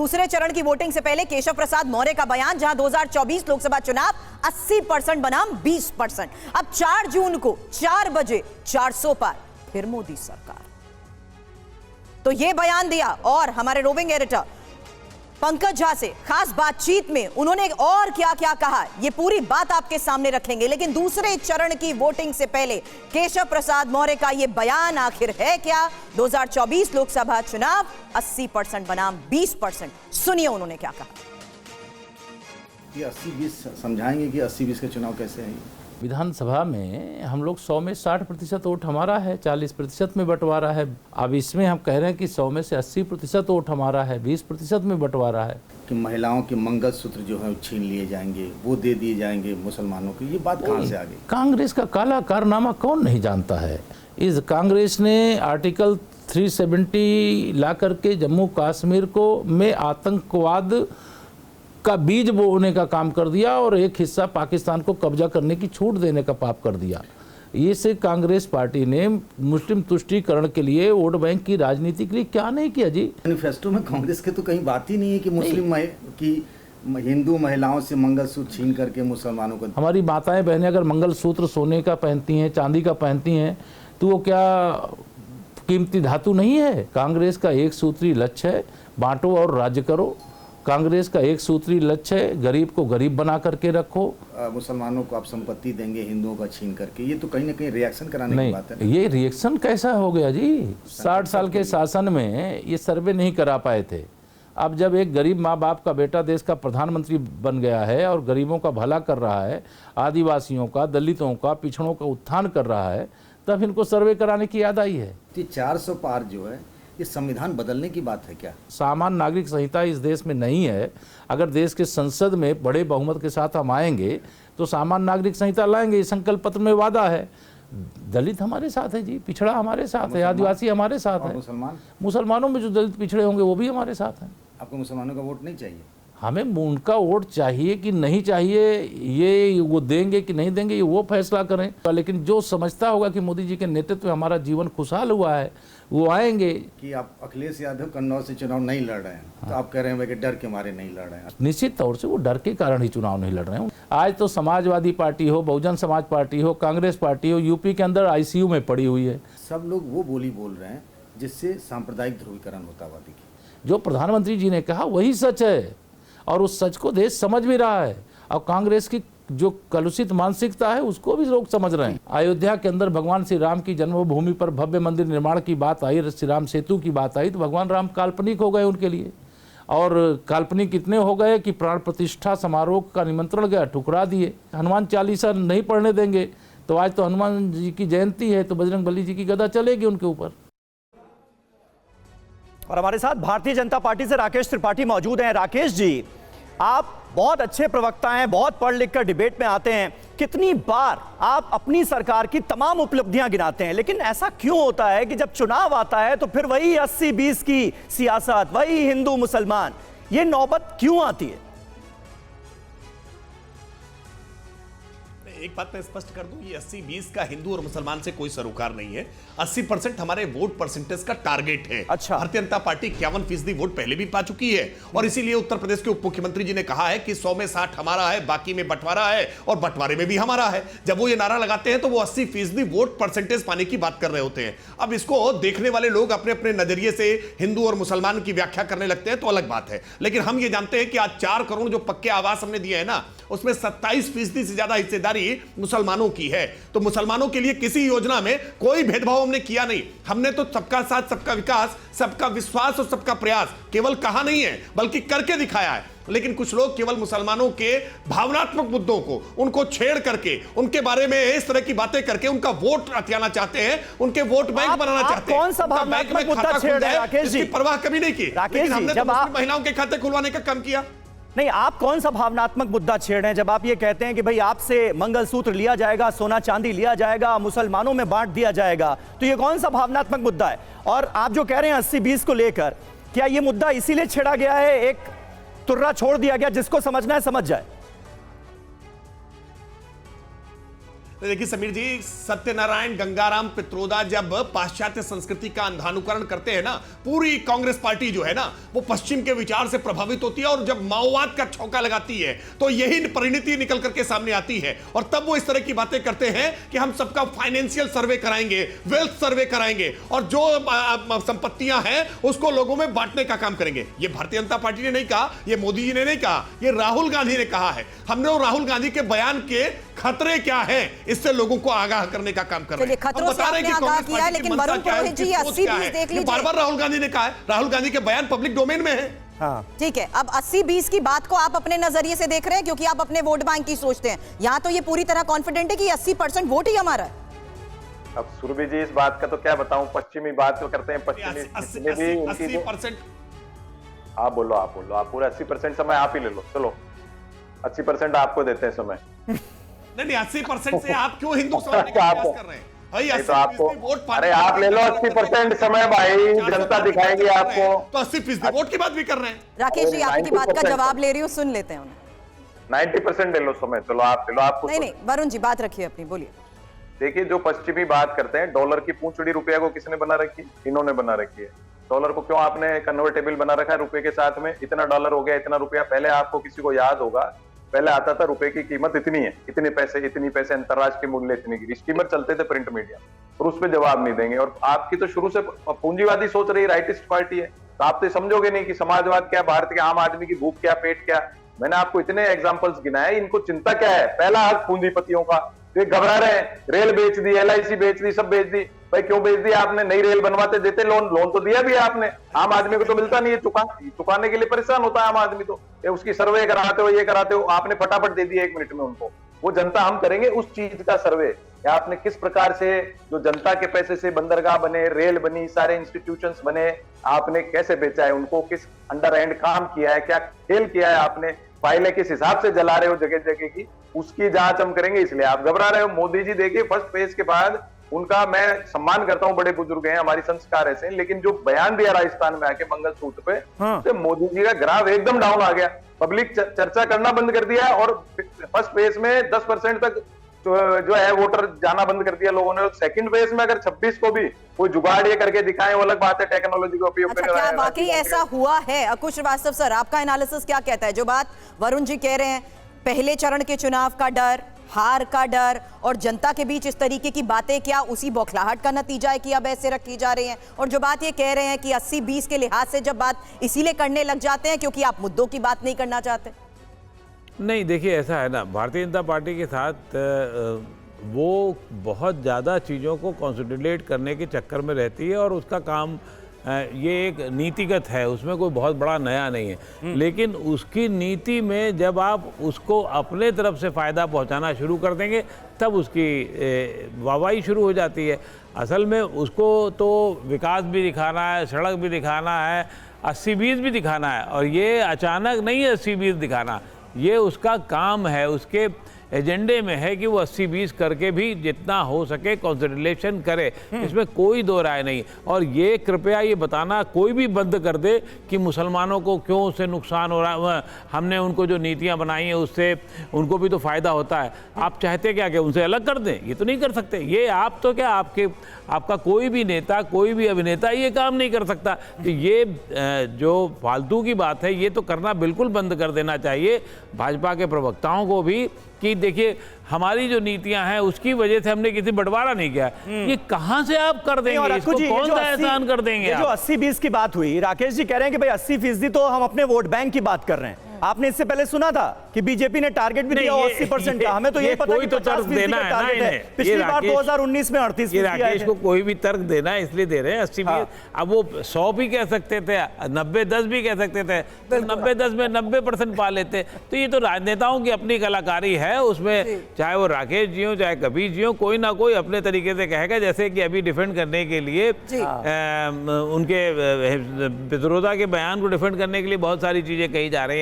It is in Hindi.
दूसरे चरण की वोटिंग से पहले केशव प्रसाद मौर्य का बयान, जहां 2024 लोकसभा चुनाव 80% बनाम 20%। अब 4 जून को 4 बजे 400 पार, फिर मोदी सरकार। तो यह बयान दिया। और हमारे रोविंग एडिटर पंकज झा से खास बातचीत में उन्होंने और क्या क्या कहा, ये पूरी बात आपके सामने रखेंगे। लेकिन दूसरे चरण की वोटिंग से पहले केशव प्रसाद मौर्य का ये बयान आखिर है क्या? 2024 लोकसभा चुनाव 80% बनाम 20%। सुनिए उन्होंने क्या कहा। ये 80-20 समझाएंगे कि 80-20 का चुनाव कैसे है? विधानसभा में हम लोग 100 में 60% वोट हमारा है, 40% में बंटवारा है। अब इसमें हम कह रहे हैं कि 100 में से 80% वोट हमारा है, 20% में बंटवारा है। कि महिलाओं के मंगलसूत्र जो है छीन लिए जाएंगे, वो दे दिए जाएंगे मुसलमानों को, ये बात कहाँ से आ गई? कांग्रेस का काला कारनामा कौन नहीं जानता है। इस कांग्रेस ने आर्टिकल 370 ला करके जम्मू कश्मीर को में आतंकवाद का बीज बोने का काम कर दिया और एक हिस्सा पाकिस्तान को कब्जा करने की छूट देने का पाप कर दिया। ये से कांग्रेस पार्टी ने मुस्लिम तुष्टीकरण के लिए वोट बैंक की राजनीति के लिए क्या नहीं किया जी। मैनिफेस्टो में कांग्रेस के तो कहीं बात ही नहीं है कि मुस्लिम की हिंदू महिलाओं से मंगलसूत्र छीन करके मुसलमानों को। हमारी माताएं बहनें अगर मंगलसूत्र सोने का पहनती हैं, चांदी का पहनती हैं, तो वो क्या कीमती धातु नहीं है? कांग्रेस का एक सूत्री लक्ष्य है, बांटो और राज्य करो। कांग्रेस का एक सूत्री लक्ष्य है, गरीब को गरीब बना करके रखो। मुसलमानों को आप संपत्ति देंगे, हिंदुओं का छीन करके, ये तो कहीं ना कहीं रिएक्शन कराने की बात है। ये रिएक्शन कैसा हो गया जी? 60 साल के शासन में ये सर्वे नहीं करा पाए थे। अब जब एक गरीब माँ बाप का बेटा देश का प्रधानमंत्री बन गया है और गरीबों का भला कर रहा है, आदिवासियों का, दलितों का, पिछड़ों का उत्थान कर रहा है, तब इनको सर्वे कराने की याद आई है। 400 पार जो है ये संविधान बदलने की बात है क्या? सामान्य नागरिक संहिता इस देश में नहीं है। अगर देश के संसद में बड़े बहुमत के साथ हम आएंगे तो सामान्य नागरिक संहिता लाएंगे। इस संकल्प पत्र में वादा है। दलित हमारे साथ है जी, पिछड़ा हमारे साथ है, आदिवासी हमारे साथ है, मुसलमानों में जो दलित पिछड़े होंगे वो भी हमारे साथ हैं। आपको मुसलमानों का वोट नहीं चाहिए? हमें उनका वोट चाहिए कि नहीं चाहिए, ये वो देंगे कि नहीं देंगे, ये वो फैसला करें। लेकिन जो समझता होगा कि मोदी जी के नेतृत्व में हमारा जीवन खुशहाल हुआ है, वो आएंगे। कि आप अखिलेश यादव कन्नौज से चुनाव नहीं लड़ रहे हैं, तो आप कह रहे हैं कि डर के मारे नहीं लड़ रहे हैं। निश्चित तौर से वो डर के कारण ही चुनाव नहीं लड़ रहे हैं। आज तो समाजवादी पार्टी हो, बहुजन समाज पार्टी हो, कांग्रेस पार्टी हो, यूपी के अंदर ICU में पड़ी हुई है। सब लोग वो बोली बोल रहे हैं जिससे सांप्रदायिक ध्रुवीकरण होता हुआ दिखे। जो प्रधानमंत्री जी ने कहा वही सच है और उस सच को देश समझ भी रहा है। और कांग्रेस की जो कलुषित मानसिकता है उसको भी लोग समझ रहे हैं। अयोध्या के अंदर भगवान श्री राम की जन्मभूमि पर भव्य मंदिर निर्माण की बात आई, श्री राम सेतु की बात आई, तो भगवान राम काल्पनिक हो गए उनके लिए। और काल्पनिक इतने हो गए कि प्राण प्रतिष्ठा समारोह का निमंत्रण गया, ठुकरा दिए। हनुमान चालीसा नहीं पढ़ने देंगे, तो आज तो हनुमान जी की जयंती है, तो बजरंगबली जी की गदा चलेगी उनके ऊपर। और हमारे साथ भारतीय जनता पार्टी से राकेश त्रिपाठी मौजूद हैं। राकेश जी, आप बहुत अच्छे प्रवक्ता हैं, बहुत पढ़ लिख कर डिबेट में आते हैं। कितनी बार आप अपनी सरकार की तमाम उपलब्धियां गिनाते हैं, लेकिन ऐसा क्यों होता है कि जब चुनाव आता है तो फिर वही 80-20 की सियासत, वही हिंदू मुसलमान, ये नौबत क्यों आती है? एक बात मैं स्पष्ट कर दूं, ये 80-20 का हिंदू और मुसलमान से कोई सरोकार नहीं है। 80% हमारे वोट परसेंटेज का टारगेट है। अच्छा। भारतीय जनता पार्टी 51% वोट पहले भी पा चुकी है और इसीलिए उत्तर प्रदेश के उप मुख्यमंत्री जी ने कहा है कि 100 में 60 हमारा है, बाकी में बंटवारा है और बंटवारे में भी हमारा है। जब वो ये नारा लगाते हैं तो वो 80% वोट परसेंटेज पाने की बात कर रहे होते हैं। अब इसको देखने वाले लोग अपने अपने नजरिए से हिंदू और मुसलमान की व्याख्या करने लगते हैं तो अलग बात है। लेकिन हम ये जानते हैं कि आज 4 करोड़ जो पक्के आवास हमने दिए हैं ना, उसमें 27% से ज्यादा हिस्सेदारी मुसलमानों की है। तो मुसलमानों के लिए किसी योजना में कोई भेदभाव हमने किया नहीं। हमने तो सबका साथ, सबका विकास, सबका विश्वास और सबका प्रयास केवल कहा नहीं है बल्कि करके दिखाया है। लेकिन कुछ लोग केवल मुसलमानों के भावनात्मक मुद्दों को उनको छेड़ करके, उनके बारे में इस तरह की बातें करके उनका वोट हथियाना चाहते हैं, उनके वोट बैंक बनाना चाहते हैं। कौन सा भावनात्मक मुद्दा छेड़ रहे हैं राकेश जी? इसकी परवाह कभी नहीं की। लेकिन हमने तो महिलाओं के खाते खुलवाने का काम किया। नहीं, आप कौन सा भावनात्मक मुद्दा छेड़ रहे हैं जब आप ये कहते हैं कि भाई आपसे मंगलसूत्र लिया जाएगा, सोना चांदी लिया जाएगा, मुसलमानों में बांट दिया जाएगा? तो ये कौन सा भावनात्मक मुद्दा है? और आप जो कह रहे हैं 80-20 को लेकर, क्या ये मुद्दा इसीलिए छेड़ा गया है, एक तुर्रा छोड़ दिया गया, जिसको समझना है समझ जाए? तो देखिए समीर जी, सत्यनारायण गंगाराम पित्रोदा जब पाश्चात्य संस्कृति का अंधानुकरण करते हैं ना, पूरी कांग्रेस पार्टी जो है ना वो पश्चिम के विचार से प्रभावित होती है, और जब माओवाद का छौंका लगाती है तो यही परिणति निकल करके सामने आती है, और तब वो इस तरह की बातें करते हैं कि हम सबका फाइनेंशियल सर्वे कराएंगे, वेल्थ सर्वे कराएंगे, और जो संपत्तियां हैं उसको लोगों में बांटने का काम करेंगे। ये भारतीय जनता पार्टी ने नहीं कहा, ये मोदी जी ने नहीं कहा, ये राहुल गांधी ने कहा है। हमने राहुल गांधी के बयान के खतरे क्या हैं इससे लोगों को आगाह करने का काम कर रहे हैं। खतरों से आपने आगाह किया है, लेकिन वरुण पुरोहित जी 80-20 देख लीजिए। बार-बार राहुल गांधी ने कहा है, राहुल गांधी के बयान पब्लिक डोमेन में है। हाँ। ठीक है, अब 80-20 की बात को आप अपने नजरिए से देख रहे हैं, क्योंकि आप अपने वोट बैंक की सोचते हैं। यहाँ तो ये पूरी तरह कॉन्फिडेंट है कि 80% वोट ही हमारा है। अब सुरभि जी, इस बात का तो क्या बताऊं, पश्चिमी बात तो करते हैं, पश्चिमी जितने भी उनकी 80%। आप बोलो, आप पूरा 80% समय आप ही ले लो, चलो 80% आपको देते हैं समय। नहीं 80% से आप क्यों हिंदू समझने का प्रयास कर रहे हैं भाई? नहीं तो आपको, अरे आप ले लो 80% समय भाई, जनता दिखाएगी आपको। तो 80% वोट की बात भी कर रहे हैं। राकेश जी, आपकी बात का जवाब ले रही हूँ, सुन लेते हैं उन्हें। 90% ले लो समय, चलो आप ले लो, आपको नहीं वरुण जी बात रखिए अपनी, बोलिए। देखिए, जो पश्चिमी बात करते हैं, डॉलर की पूंछड़ी रुपया को किसने बना रखी? इन्होंने बना रखी है। डॉलर को क्यों आपने कन्वर्टेबल बना रखा है रुपए के साथ में? इतना डॉलर हो गया, इतना रुपया। पहले आपको किसी को याद होगा, पहले आता था रुपए की कीमत इतनी है, इतने पैसे, इतनी पैसे, अंतरराष्ट्रीय मूल्य इतनी की। स्टीमर चलते थे प्रिंट मीडिया, और उस पर जवाब नहीं देंगे। और आपकी तो शुरू से पूंजीवादी सोच रही राइटिस्ट पार्टी है, तो आप तो समझोगे नहीं कि समाजवाद क्या, भारत के आम आदमी की भूख क्या, पेट क्या। मैंने आपको इतने एग्जाम्पल्स गिनाए, इनको चिंता क्या है? पहला हक पूंजीपतियों का, ये घबरा रहे हैं, रेल बेच दी, LIC बेच दी, सब बेच दी। भाई क्यों बेच दी आपने? नई रेल बनवाते देते, लोन तो दिया भी है आपने, आम आदमी को तो मिलता नहीं है, चुकाने के लिए परेशान होता है आम आदमी। तो उसकी सर्वे कराते हो, ये कराते हो, आपने फटाफट दे दिया 1 मिनट में उनको। वो जनता हम करेंगे उस चीज का सर्वे, या आपने किस प्रकार से जो जनता के पैसे से बंदरगाह बने, रेल बनी, सारे इंस्टीट्यूशंस बने, आपने कैसे बेचा है उनको, किस अंडर हैंड काम किया है, क्या खेल किया है आपने, फाइलें किस हिसाब से जला रहे हो जगह जगह की, उसकी जांच हम करेंगे। इसलिए आप घबरा रहे हो। मोदी जी देखिए, फर्स्ट फेज के बाद उनका मैं सम्मान करता हूं, बड़े बुजुर्ग हैं, हमारी संस्कार ऐसे हैं, लेकिन जो बयान दिया राजस्थान में आके मंगलसूत्र पे, तो मोदी जी का ग्राफ एकदम डाउन आ गया। पब्लिक चर्चा करना बंद कर दिया, और फर्स्ट फेज में 10% तक जो है वोटर जाना बंद कर दिया लोगों ने। सेकंड फेज में अगर 26 को भी कोई जुगाड़ ये करके दिखाएं, वो अलग बात है, टेक्नोलॉजी का उपयोग अच्छा, क्या वाकई ऐसा हुआ है? अकुश श्रीवास्तव सर, आपका एनालिसिस क्या कहता है? जो बात वरुण जी कह रहे हैं, पहले चरण के चुनाव का डर, हार का डर, और जनता के बीच इस तरीके की बातें, क्या उसी बौखलाहट का नतीजा है कि अब ऐसे रखी जा रही हैं? और जो बात ये कह रहे हैं कि 80-20 के लिहाज से जब बात इसीलिए करने लग जाते हैं क्योंकि आप मुद्दों की बात नहीं करना चाहते? नहीं, देखिए ऐसा है ना, भारतीय जनता पार्टी के साथ वो बहुत ज़्यादा चीज़ों को कॉन्सोलिडेट करने के चक्कर में रहती है, और उसका काम ये एक नीतिगत है, उसमें कोई बहुत बड़ा नया नहीं है। लेकिन उसकी नीति में जब आप उसको अपने तरफ से फ़ायदा पहुंचाना शुरू कर देंगे, तब उसकी वाहवाही शुरू हो जाती है। असल में उसको तो विकास भी दिखाना है, सड़क भी दिखाना है, 80-20 भी दिखाना है, और ये अचानक नहीं है 80-20 दिखाना, ये उसका काम है, उसके एजेंडे में है कि वो 80-20 करके भी जितना हो सके कंसोलिडेशन करे, इसमें कोई दो राय नहीं। और ये कृपया ये बताना कोई भी बंद कर दे कि मुसलमानों को क्यों उससे नुकसान हो रहा है, हमने उनको जो नीतियां बनाई हैं उससे उनको भी तो फायदा होता है। आप चाहते क्या कि उनसे अलग कर दें? ये तो नहीं कर सकते। ये आप तो क्या, आपका कोई भी नेता, कोई भी अभिनेता ये काम नहीं कर सकता। तो ये जो फालतू की बात है, ये तो करना बिल्कुल बंद कर देना चाहिए भाजपा के प्रवक्ताओं को भी, कि देखिए हमारी जो नीतियां हैं उसकी वजह से हमने किसी बंटवारा नहीं किया। ये कहां से आप कर देंगे? इसको कौन सा एहसान कर देंगे? जो 80-20 की बात हुई, राकेश जी कह रहे हैं कि भाई 80% तो हम अपने वोट बैंक की बात कर रहे हैं। आपने इससे पहले सुना था कि बीजेपी ने टारगेट भी दिया 80% का, हमें तो ये पता है कि 50% का टारगेट है। पिछली बार 2019 में 38%। राकेश को कोई भी तर्क देना है इसलिए दे रहे हैं 80-20। अब वो 100 भी कह सकते थे, 90-10 भी कह सकते थे, तो 90-10 में 90% पा लेते। तो ये तो राजनेताओं की अपनी कलाकारी है, उसमें चाहे वो राकेश जी हो चाहे कबीर जी हो, कोई ना कोई अपने तरीके से कहेगा। जैसे कि अभी डिफेंड करने के लिए उनके पित्रोदा के बयान को डिफेंड करने के लिए बहुत सारी चीजें कही जा रही हैं।